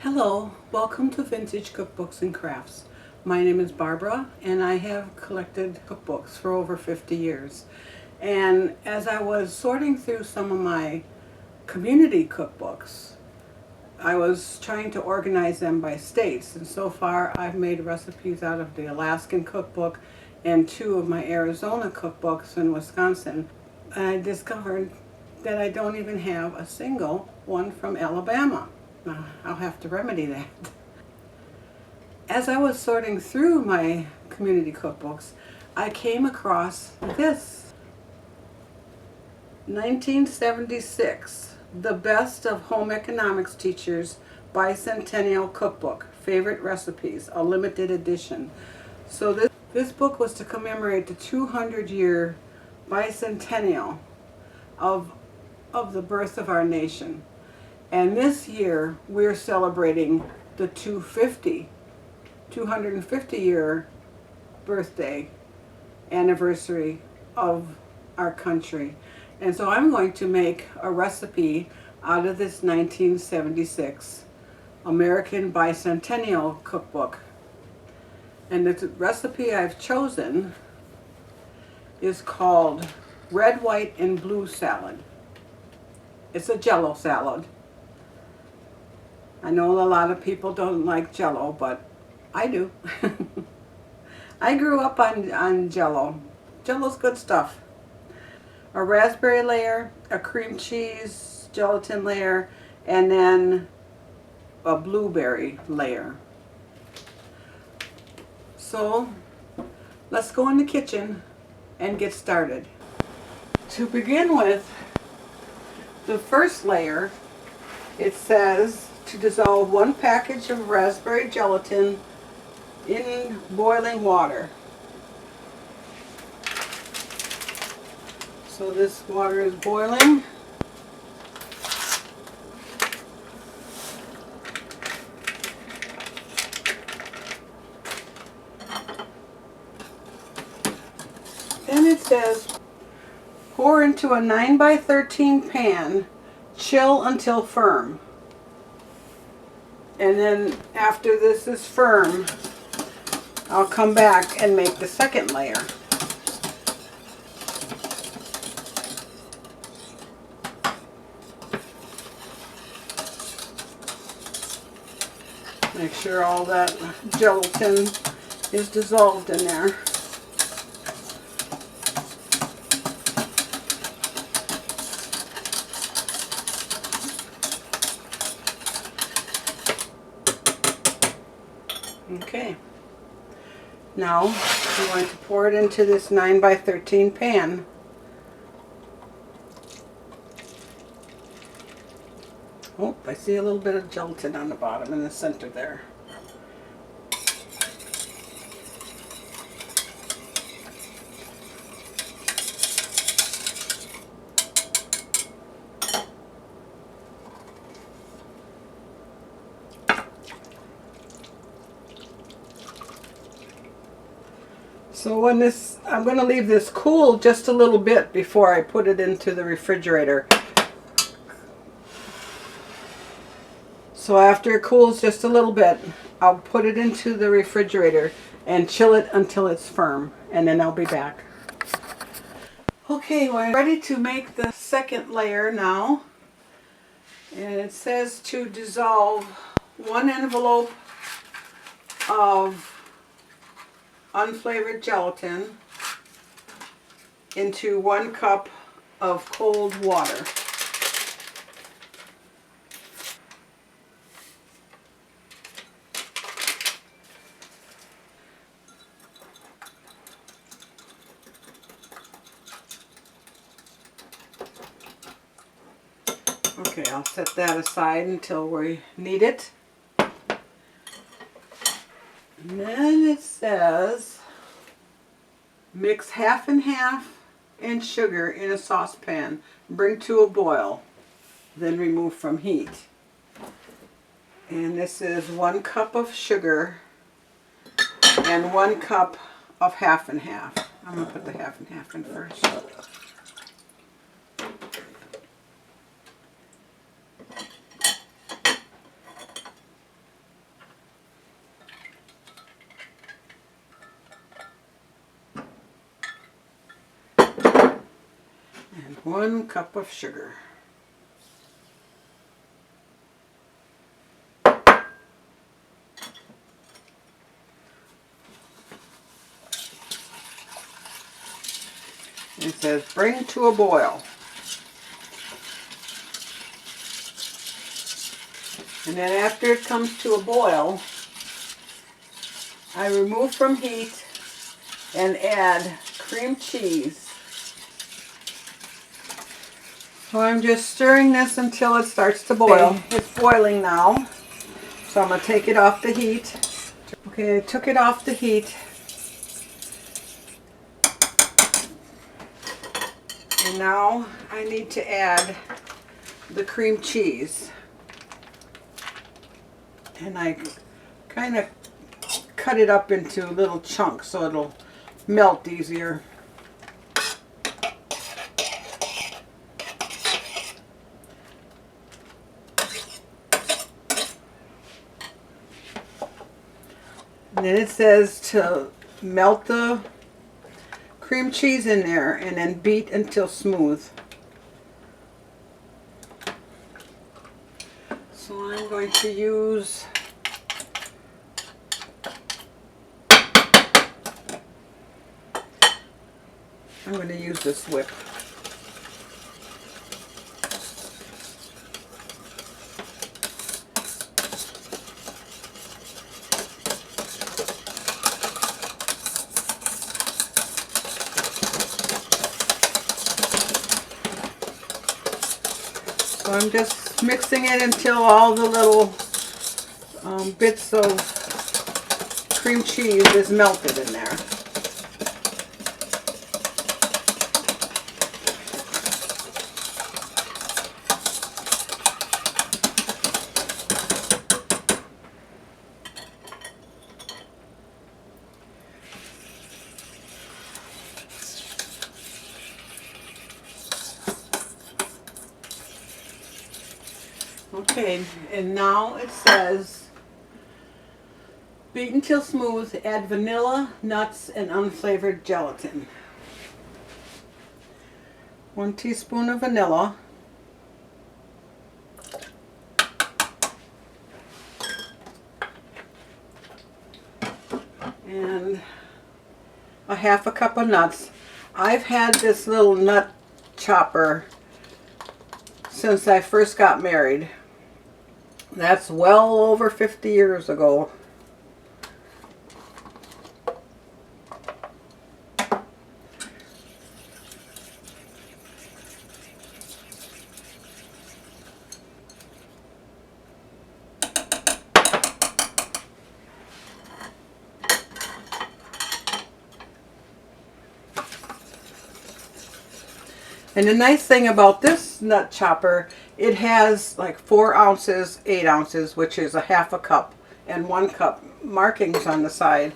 Hello, welcome to Vintage Cookbooks and Crafts. My name is Barbara and I have collected cookbooks for over 50 years. And as I was sorting through some of my community cookbooks, I was trying to organize them by states. And so far I've made recipes out of the Alaskan cookbook and two of my Arizona cookbooks in Wisconsin. And I discovered that I don't even have a single one from Alabama. I'll have to remedy that. As I was sorting through my community cookbooks, I came across this. 1976, The Best of Home Economics Teachers Bicentennial Cookbook, Favorite Recipes, a limited edition. So this book was to commemorate the 200-year bicentennial of the birth of our nation. And this year, we're celebrating the 250-year birthday anniversary of our country. And so I'm going to make a recipe out of this 1976 American Bicentennial Cookbook. And the recipe I've chosen is called Red, White, and Blue Salad. It's a jello salad. I know a lot of people don't like jello, but I do. I grew up on jello. Jello's good stuff. A raspberry layer, a cream cheese gelatin layer, and then a blueberry layer. So let's go in the kitchen and get started. To begin with, the first layer, it says to dissolve 1 package of raspberry gelatin in boiling water. So this water is boiling. Then it says pour into a 9x13 pan, chill until firm. And then after this is firm, I'll come back and make the second layer. Make sure all that gelatin is dissolved in there. Okay, now I'm going to pour it into this 9x13 pan. Oh, I see a little bit of gelatin on the bottom in the center there. So I'm going to leave this cool just a little bit before I put it into the refrigerator. So after it cools just a little bit, I'll put it into the refrigerator and chill it until it's firm, and then I'll be back. Okay, we're ready to make the second layer now. And it says to dissolve 1 envelope of unflavored gelatin into 1 cup of cold water. Okay, I'll set that aside until we need it. And then it says, mix 1/2 and 1/2 and sugar in a saucepan. Bring to a boil, then remove from heat. And this is 1 cup of sugar and 1 cup of 1/2 and 1/2. I'm going to put the 1/2 and 1/2 in first. 1 cup of sugar. It says bring to a boil. And then after it comes to a boil, I remove from heat and add cream cheese. So I'm just stirring this until it starts to boil. It's boiling now, so I'm going to take it off the heat. Okay, I took it off the heat. And now I need to add the cream cheese. And I kind of cut it up into little chunks so it'll melt easier. And then it says to melt the cream cheese in there and then beat until smooth. So I'm going to use this whip. So I'm just mixing it until all the little bits of cream cheese is melted in there. Okay, and now it says beat until smooth, add vanilla, nuts, and unflavored gelatin. 1 teaspoon of vanilla. And a 1/2 cup of nuts. I've had this little nut chopper since I first got married. That's well over 50 years ago. And the nice thing about this nut chopper, it has like 4 ounces, 8 ounces, which is a 1/2 cup, and 1 cup markings on the side.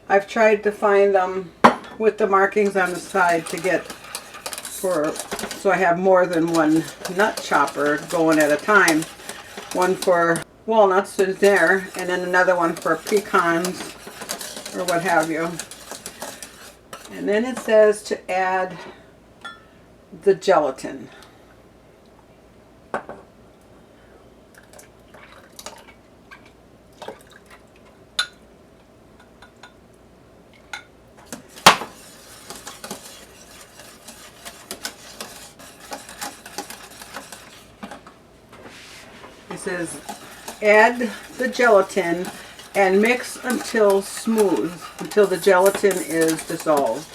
I've tried to find them with the markings on the side to get so I have more than 1 nut chopper going at a time. One for walnuts is there, and then another one for pecans or what have you. And then it says to add the gelatin. It says add the gelatin and mix until smooth, until the gelatin is dissolved.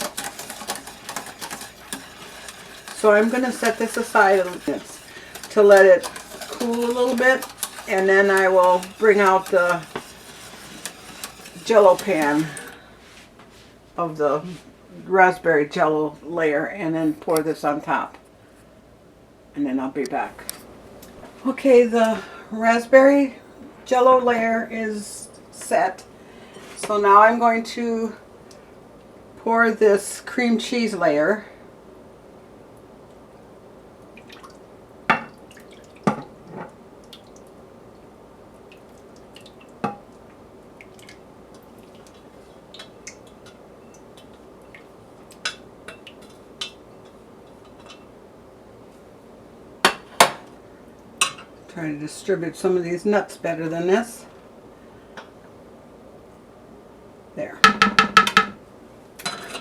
So I'm going to set this aside a little bit to let it cool a little bit, and then I will bring out the jello pan of the raspberry jello layer and then pour this on top. And then I'll be back. Okay, the raspberry jello layer is set. So now I'm going to pour this cream cheese layer. Try to distribute some of these nuts better than this. There.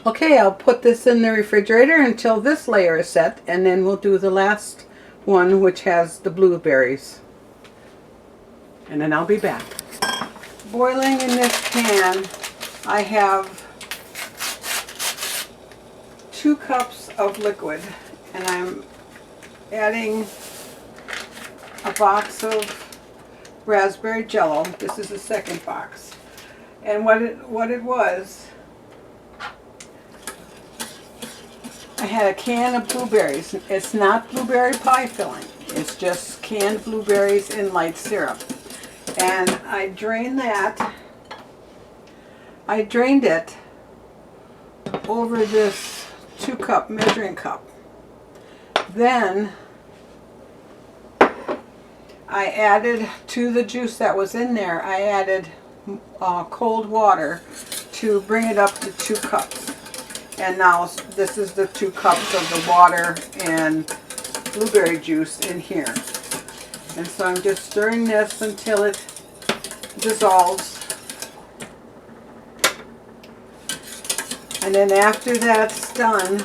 Okay, I'll put this in the refrigerator until this layer is set, and then we'll do the last one, which has the blueberries. And then I'll be back. Boiling in this pan, I have 2 cups of liquid, and I'm adding a box of raspberry jello. This is the second box. And what it was, I had a can of blueberries. It's not blueberry pie filling. It's just canned blueberries in light syrup. And I drained that. I drained it over this 2-cup measuring cup. Then I added to the juice that was in there, I added cold water to bring it up to 2 cups. And now this is the 2 cups of the water and blueberry juice in here. And so I'm just stirring this until it dissolves. And then after that's done,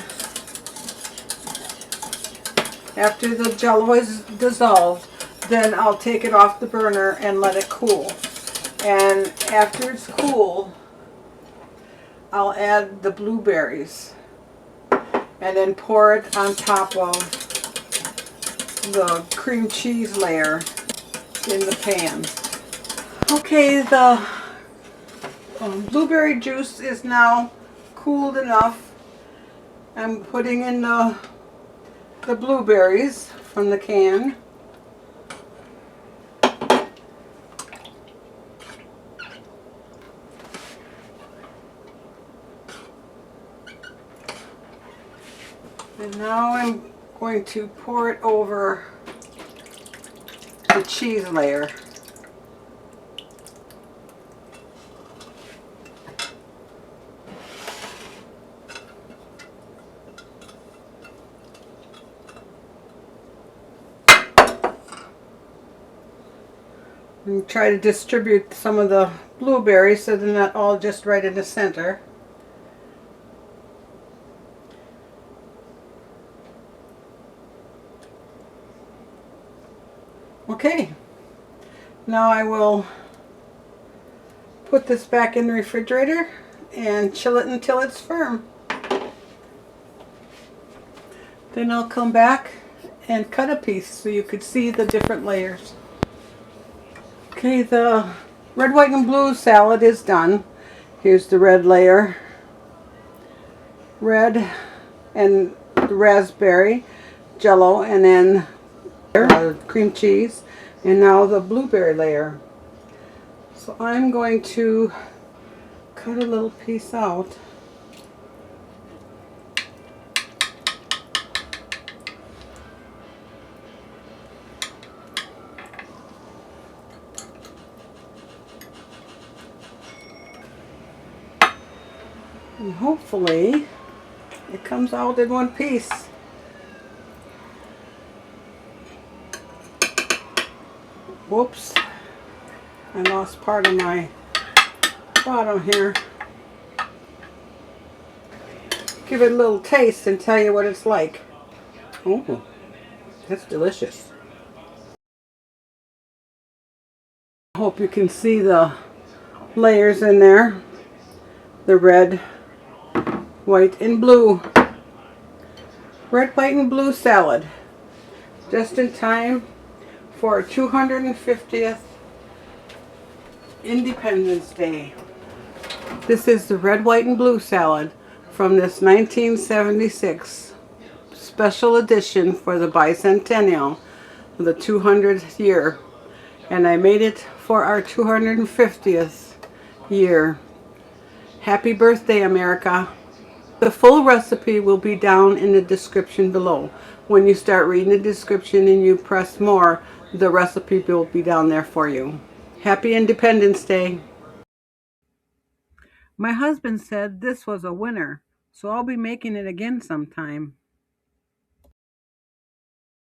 after the jello is dissolved, then I'll take it off the burner and let it cool. And after it's cool, I'll add the blueberries and then pour it on top of the cream cheese layer in the pan. Okay, the blueberry juice is now cooled enough. I'm putting in the blueberries from the can. And now I'm going to pour it over the cheese layer. And try to distribute some of the blueberries so they're not all just right in the center. Okay, now I will put this back in the refrigerator and chill it until it's firm. Then I'll come back and cut a piece so you could see the different layers. Okay, the red, white, and blue salad is done. Here's the red layer. Red and the raspberry jello, and then cream cheese, and now the blueberry layer. So I'm going to cut a little piece out. And hopefully it comes out in one piece. Whoops, I lost part of my bottom here. Give it a little taste and tell you what it's like. Oh, that's delicious. I hope you can see the layers in there. The red, white, and blue. Red, white, and blue salad. Just in time for 250th Independence Day. This is the red, white, and blue salad from this 1976 special edition for the bicentennial, the 200th year. And I made it for our 250th year. Happy birthday, America. The full recipe will be down in the description below. When you start reading the description and you press more, the recipe will be down there for you. Happy Independence Day. My husband said this was a winner, so I'll be making it again sometime.